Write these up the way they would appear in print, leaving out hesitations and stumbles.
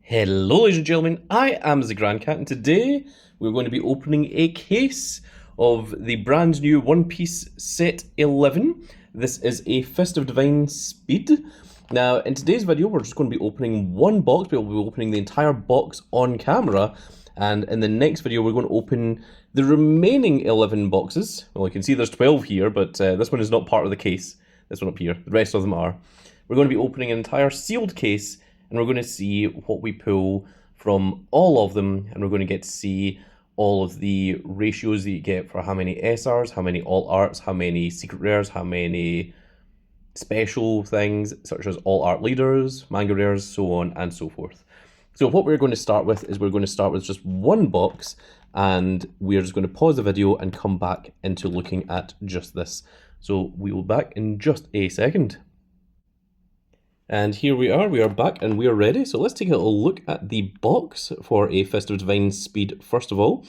Hello ladies and gentlemen, I am the Grand Cat and today we're going to be opening a case of the brand new One Piece Set 11. This is a Fist of Divine Speed. Now in today's video we're just going to be opening one box, but we'll be opening the entire box on camera, and in the next video we're going to open the remaining 11 boxes. Well, you can see there's 12 here, but this one is not part of the case, this one up here, the rest of them are. We're going to be opening an entire sealed case and we're going to see what we pull from all of them, and we're going to get to see all of the ratios that you get for how many SRs, how many all arts, how many secret rares, how many special things such as all art leaders, manga rares, so on and so forth. So what we're going to start with is we're going to start with just one box, and we're just going to pause the video and come back into looking at just this. So we will be back in just a second. And here we are back and we are ready. So let's take a little look at the box for a Fist of Divine Speed first of all.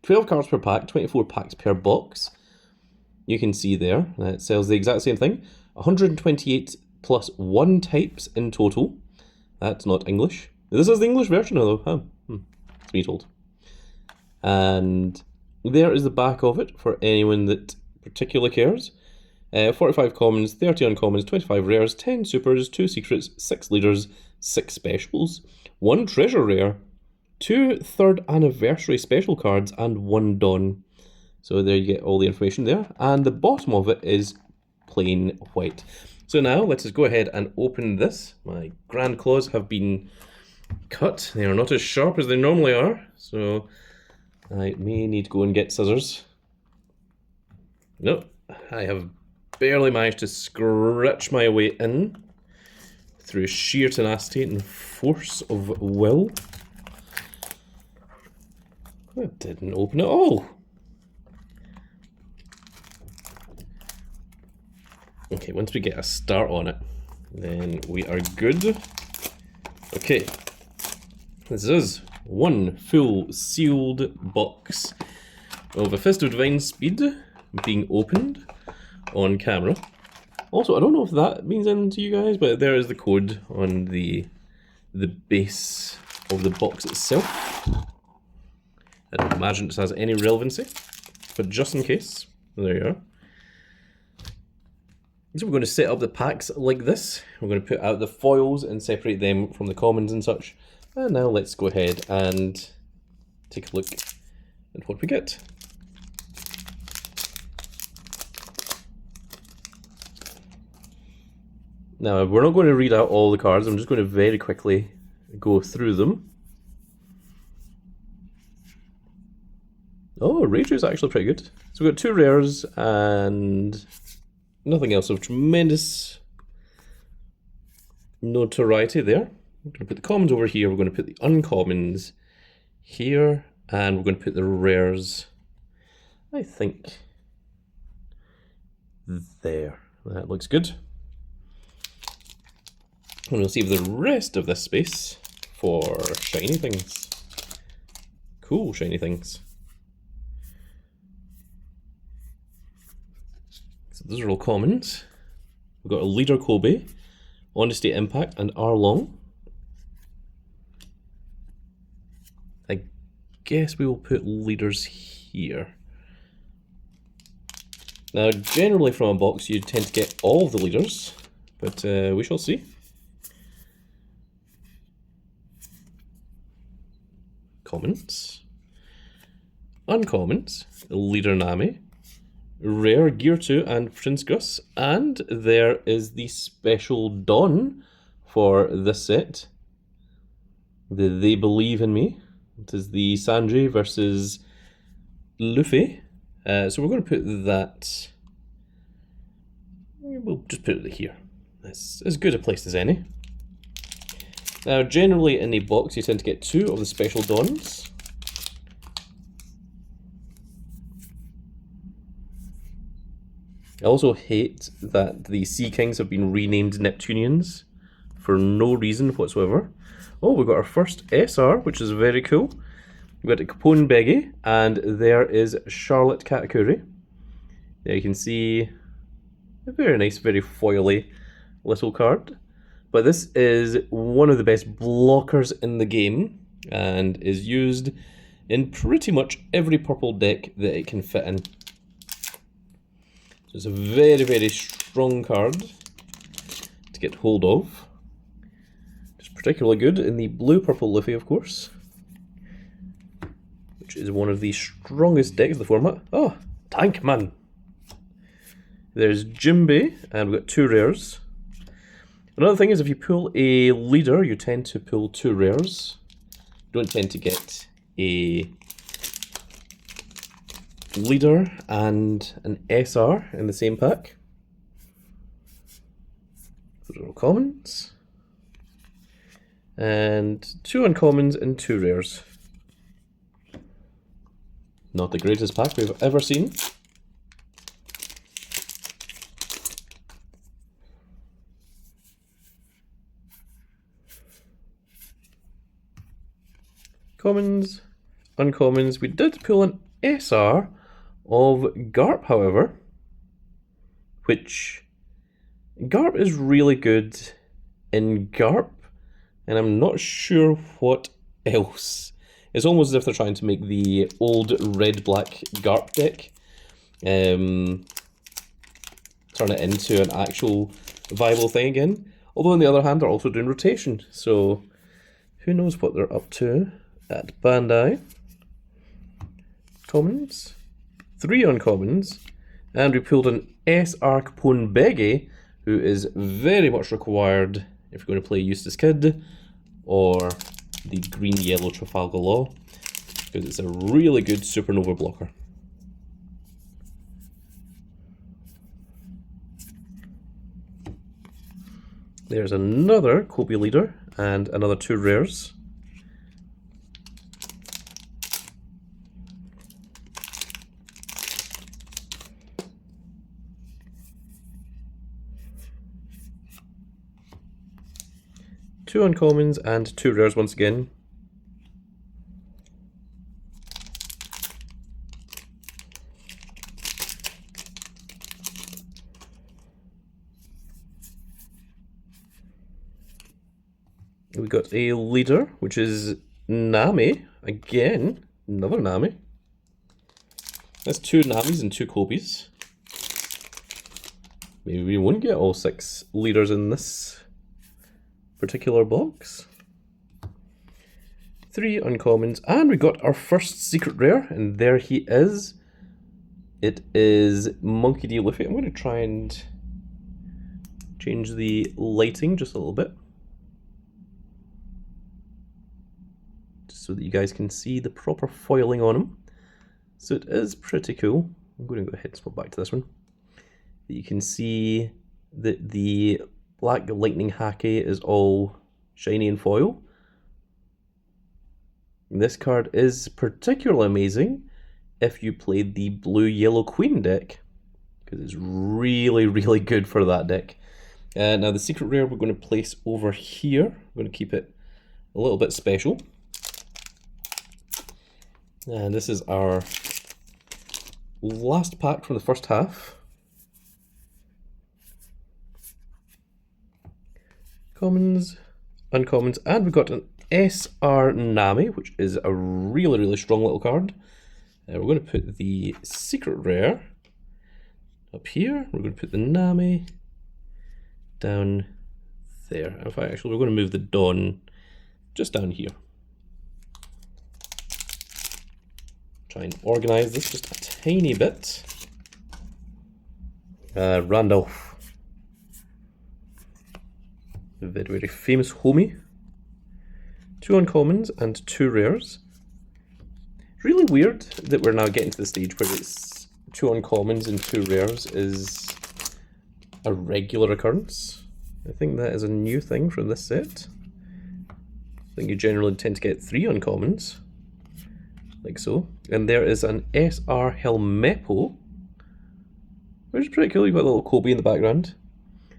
12 cards per pack, 24 packs per box. You can see there, it sells the exact same thing. 128 plus 1 types in total. That's not English. This is the English version though, huh? It's me told. And there is the back of it for anyone that particularly cares. 45 commons, 30 uncommons, 25 rares, 10 supers, 2 secrets, 6 leaders, 6 specials, 1 treasure rare, 2 3rd anniversary special cards, and 1 Dawn. So there you get all the information there, and the bottom of it is plain white. So now let's just go ahead and open this. My grand claws have been cut. They are not as sharp as they normally are, so I may need to go and get scissors. Nope, I have barely managed to scratch my way in through sheer tenacity and force of will. That didn't open at all. Okay, once we get a start on it, then we are good. Okay, this is one full sealed box of a Fist of Divine Speed being opened on camera. Also, I don't know if that means anything to you guys, but there is the code on the base of the box itself. I don't imagine this has any relevancy, but just in case, there you are. So we're going to set up the packs like this. We're going to put out the foils and separate them from the commons and such. And now let's go ahead and take a look at what we get. Now, we're not going to read out all the cards, I'm just going to very quickly go through them. Oh, Rage is actually pretty good. So we've got 2 rares and nothing else of tremendous notoriety there. We're going to put the commons over here, we're going to put the uncommons here, and we're going to put the rares, I think, there. That looks good. And we'll save the rest of this space for shiny things. Cool shiny things. So those are all commons. We've got a Leader Kobe, Honesty Impact, and Arlong. I guess we will put leaders here. Now, generally from a box you tend to get all of the leaders, but we shall see. Commons, uncommons, Leader Nami, Rare Gear 2 and Prince Gus, and there is the special Dawn for this set. They Believe in Me. It is the Sanji versus Luffy. So we're going to put that, we'll just put it here. It's as good a place as any. Now, generally in a box, you tend to get 2 of the special Dawns. I also hate that the Sea Kings have been renamed Neptunians for no reason whatsoever. Oh, we've got our first SR, which is very cool. We've got Capone Beggy, and there is Charlotte Katakuri. There you can see a very nice, very foily little card. But this is one of the best blockers in the game and is used in pretty much every purple deck that it can fit in. So it's a very, very strong card to get hold of. It's particularly good in the blue-purple Luffy, of course, which is one of the strongest decks of the format. Oh, Tank Man! There's Jinbei, and we've got 2 rares. Another thing is if you pull a leader, you tend to pull 2 rares. You don't tend to get a leader and an SR in the same pack. Those are all commons. And 2 uncommons and 2 rares. Not the greatest pack we've ever seen. Commons, uncommons. We did pull an SR of Garp, however, which Garp is really good in Garp, and I'm not sure what else. It's almost as if they're trying to make the old red-black Garp deck, turn it into an actual viable thing again. Although on the other hand, they're also doing rotation, so who knows what they're up to at Bandai. Commons, 3 uncommons, and we pulled an SR Capone Bege, who is very much required if you're going to play Eustace Kid or the green-yellow Trafalgar Law, because it's a really good supernova blocker. There's another Kobe leader and another 2 rares. Two uncommons and 2 rares once again. We got a leader, which is Nami. Again, another Nami. That's 2 Namis and 2 Kobes. Maybe we won't get all 6 leaders in this particular box. 3 uncommons, and we got our first secret rare, and there he is. It is Monkey D. Luffy. I'm going to try and change the lighting just a little bit, just so that you guys can see the proper foiling on him. So it is pretty cool. I'm going to go ahead and swap back to this one. You can see that the Black Lightning Hake is all shiny and foil. This card is particularly amazing if you played the blue-yellow Queen deck, because it's really, really good for that deck. Now the secret rare we're going to place over here. We're going to keep it a little bit special. And this is our last pack from the first half. Commons, uncommons, and we've got an SR Nami, which is a really, really strong little card. We're going to put the secret rare up here. We're going to put the Nami down there. In fact, actually, we're going to move the Dawn just down here. Try and organize this just a tiny bit. Randolph. Very, very famous homie. 2 uncommons and 2 rares. Really weird that we're now getting to the stage where it's 2 uncommons and 2 rares is a regular occurrence. I think that is a new thing from this set. I think you generally tend to get 3 uncommons, like so. And there is an SR Helmeppo, which is pretty cool. You've got a little Kobe in the background.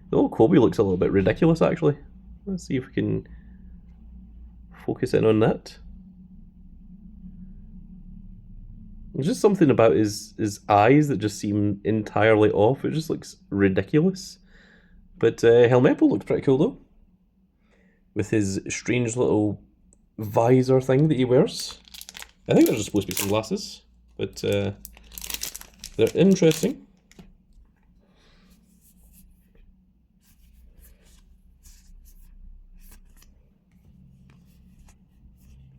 The little Kobe looks a little bit ridiculous, actually. Let's see if we can focus in on that. There's just something about his eyes that just seem entirely off. It just looks ridiculous. But Helmeppo looks pretty cool, though. with his strange little visor thing that he wears. I think they're just supposed to be sunglasses, but they're interesting.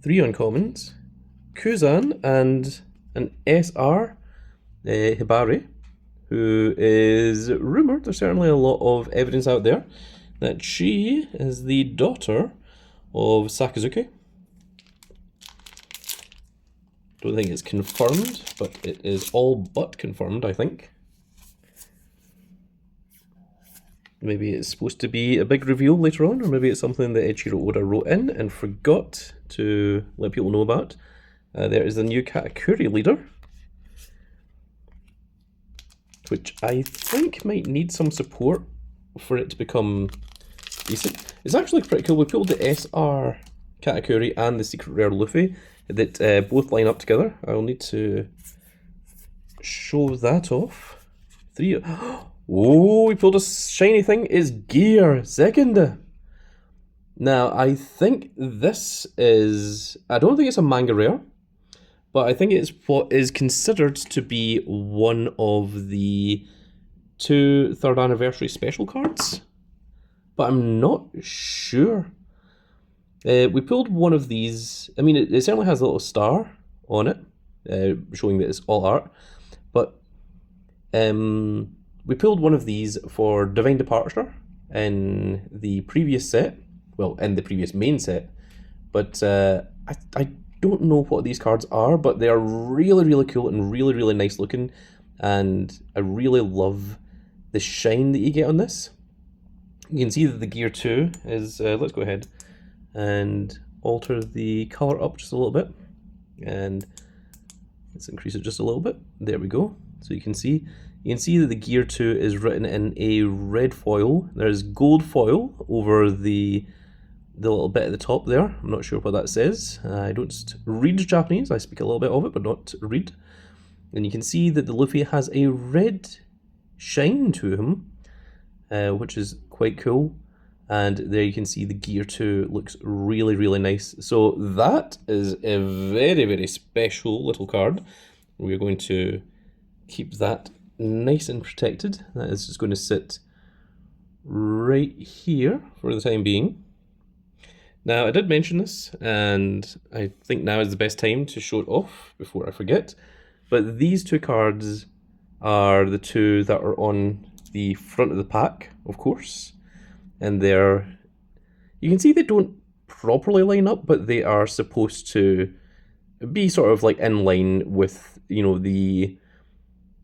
Three uncommons, Kuzan and an SR Hibari, who is rumoured, there's certainly a lot of evidence out there, that she is the daughter of Sakazuki. Don't think it's confirmed, but it is all but confirmed, I think. Maybe it's supposed to be a big reveal later on, or maybe it's something that Eiichiro Oda wrote in and forgot to let people know about. There is the new Katakuri leader, which I think might need some support for it to become decent. It's actually pretty cool. We pulled the SR Katakuri and the Secret Rare Luffy that both line up together. I'll need to show that off. Three. Oh, we pulled a shiny thing. It's Gear Second. Now, I think this is... I don't think it's a manga rare, but I think it's what is considered to be one of the 2 3rd anniversary special cards, but I'm not sure. We pulled one of these. I mean, it certainly has a little star on it, showing that it's all art, but we pulled one of these for Divine Departure in the previous set, well, in the previous main set, but I don't know what these cards are, but they are really, really cool and really, really nice looking, and I really love the shine that you get on this. You can see that the Gear 2 is, let's go ahead and alter the colour up just a little bit, and let's increase it just a little bit. There we go. So you can see that the Gear 2 is written in a red foil. There's gold foil over the little bit at the top there. I'm not sure what that says. I don't read Japanese. I speak a little bit of it, but not read. And you can see that the Luffy has a red shine to him, which is quite cool. And there you can see the Gear 2 looks really, really nice. So that is a very, very special little card. We're going to keep that nice and protected. That is just going to sit right here for the time being. Now, I did mention this, and I think now is the best time to show it off before I forget. But these 2 cards are the 2 that are on the front of the pack, of course. And they're, you can see they don't properly line up, but they are supposed to be sort of like in line with, you know, the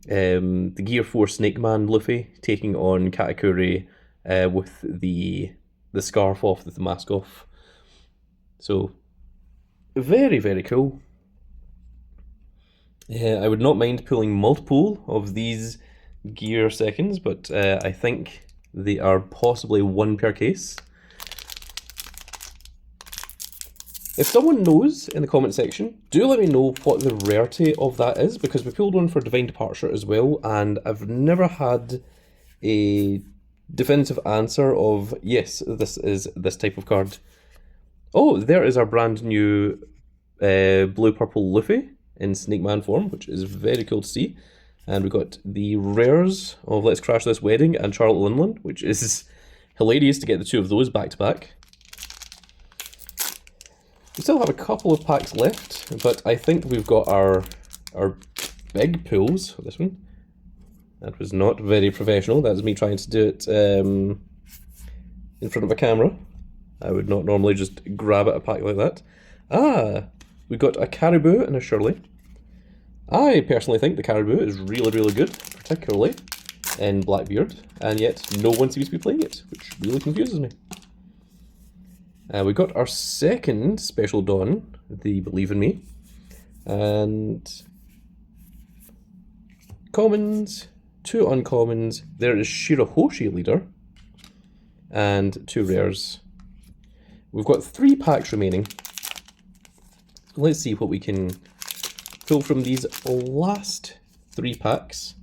Gear 4 Snake Man Luffy taking on Katakuri with the scarf off, with the mask off. So, very, very cool. Yeah, I would not mind pulling multiple of these Gear seconds, but I think they are possibly 1 per case. If someone knows in the comment section, do let me know what the rarity of that is, because we pulled one for Divine Departure as well, and I've never had a definitive answer of, yes, this is this type of card. Oh, there is our brand new blue-purple Luffy in Snake Man form, which is very cool to see. And we've got the rares of Let's Crash This Wedding and Charlotte Linland, which is hilarious to get the 2 of those back to back. We still have a couple of packs left, but I think we've got our big pulls. This one. That was not very professional. That was me trying to do it in front of a camera. I would not normally just grab at a pack like that. Ah, we got a Caribou and a Shirley. I personally think the Caribou is really, really good, particularly in Blackbeard, and yet no one seems to be playing it, which really confuses me. We got our second Special Dawn, the Believe in Me, and commons, 2 uncommons. There is Shirahoshi Leader, and 2 rares. We've got 3 packs remaining. Let's see what we can pull from these last 3 packs.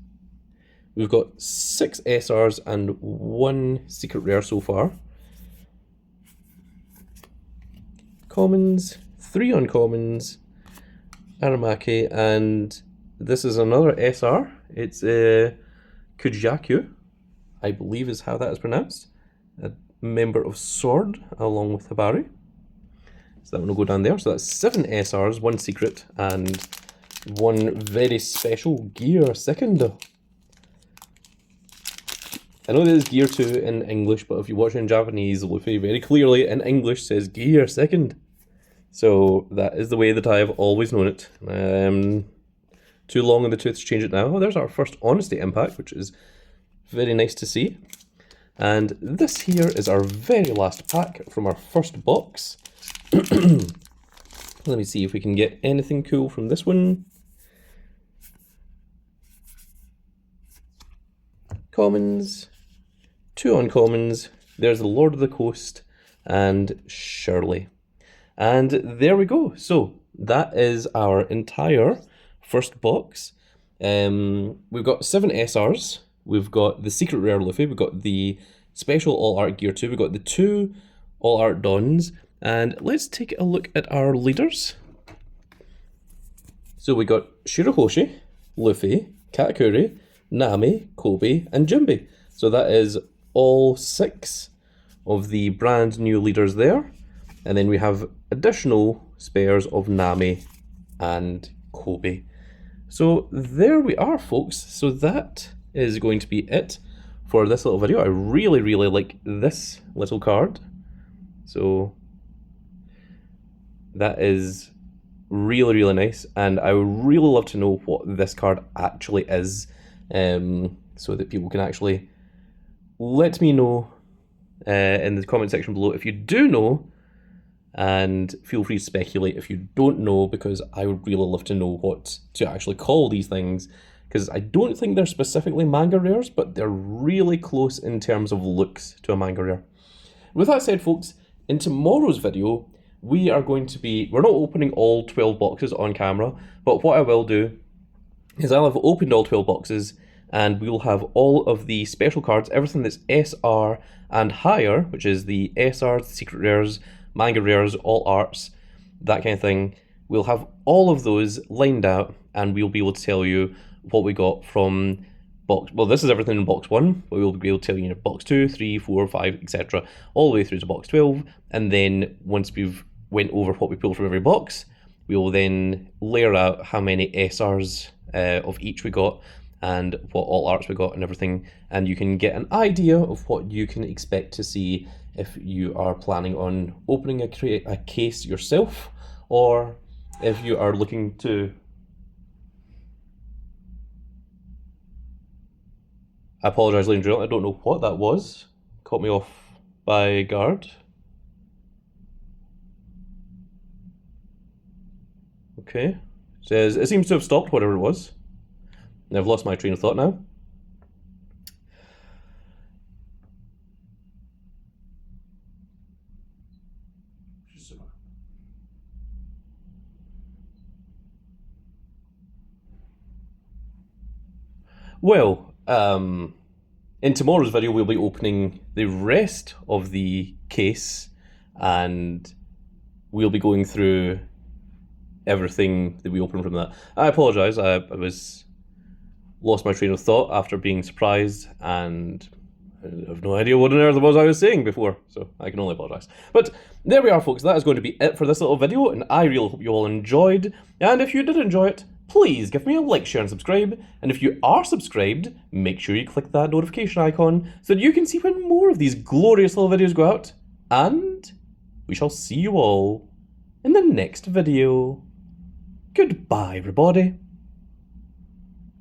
We've got 6 SRs and 1 secret rare so far. commons, 3 uncommons, Aramaki, and this is another SR. It's Kujaku, I believe is how that is pronounced. A member of Sword, along with Habari. So that one will go down there. So that's 7 SRs, 1 secret, and 1 very special gear second. I know there's gear 2 in English, but if you watch it in Japanese, Luffy very clearly in English says gear second. So that is the way that I have always known it. Too long in the tooth to change it now. Oh, there's our first Honesty impact, which is very nice to see. And this here is our very last pack from our first box. Let me see if we can get anything cool from this one. Commons, 2 uncommons, there's the Lord of the Coast, and Shirley. And there we go. So that is our entire first box. We've got 7 SRs, we've got the Secret Rare Luffy, we've got the Special All Art Gear 2, we've got the 2 All Art Dons, and let's take a look at our leaders. So we got Shirahoshi, Luffy, Katakuri, Nami, Kobe, and Jinbe. So that is all 6 of the brand new leaders there. And then we have additional spares of Nami and Kobe. So there we are, folks. So that is going to be it for this little video. I really, really like this little card. So that is really, really nice. And I would really love to know what this card actually is. So that people can actually let me know in the comment section below if you do know, and feel free to speculate if you don't know, because I would really love to know what to actually call these things, because I don't think they're specifically manga rares, but they're really close in terms of looks to a manga rare. With that said, folks, in tomorrow's video we're not opening all 12 boxes on camera, but what I will do is I'll have opened all 12 boxes, and we'll have all of the special cards, everything that's SR and higher, which is the SRs, secret rares, manga rares, all arts, that kind of thing. We'll have all of those lined out, and we'll be able to tell you what we got from box. Well, this is everything in box 1, but we'll be able to tell you box 2, 3, 4, 5, etc., all the way through to box 12. And then once we've went over what we pulled from every box, we will then layer out how many SRs of each we got, and what all arts we got and everything, and you can get an idea of what you can expect to see if you are planning on opening a case yourself, or if you are looking to... I apologise, ladies and gentlemen, I don't know what that was. Caught me off by guard. Okay. Says, it seems to have stopped, whatever it was. And I've lost my train of thought now. Well, in tomorrow's video we'll be opening the rest of the case, and we'll be going through everything that we opened from that. I apologise, I was lost my train of thought after being surprised, and I have no idea what on earth it was I was saying before, so I can only apologise. But there we are, folks, that is going to be it for this little video, and I really hope you all enjoyed, and if you did enjoy it, please give me a like, share and subscribe, and if you are subscribed, make sure you click that notification icon so that you can see when more of these glorious little videos go out, and we shall see you all in the next video. Goodbye, everybody.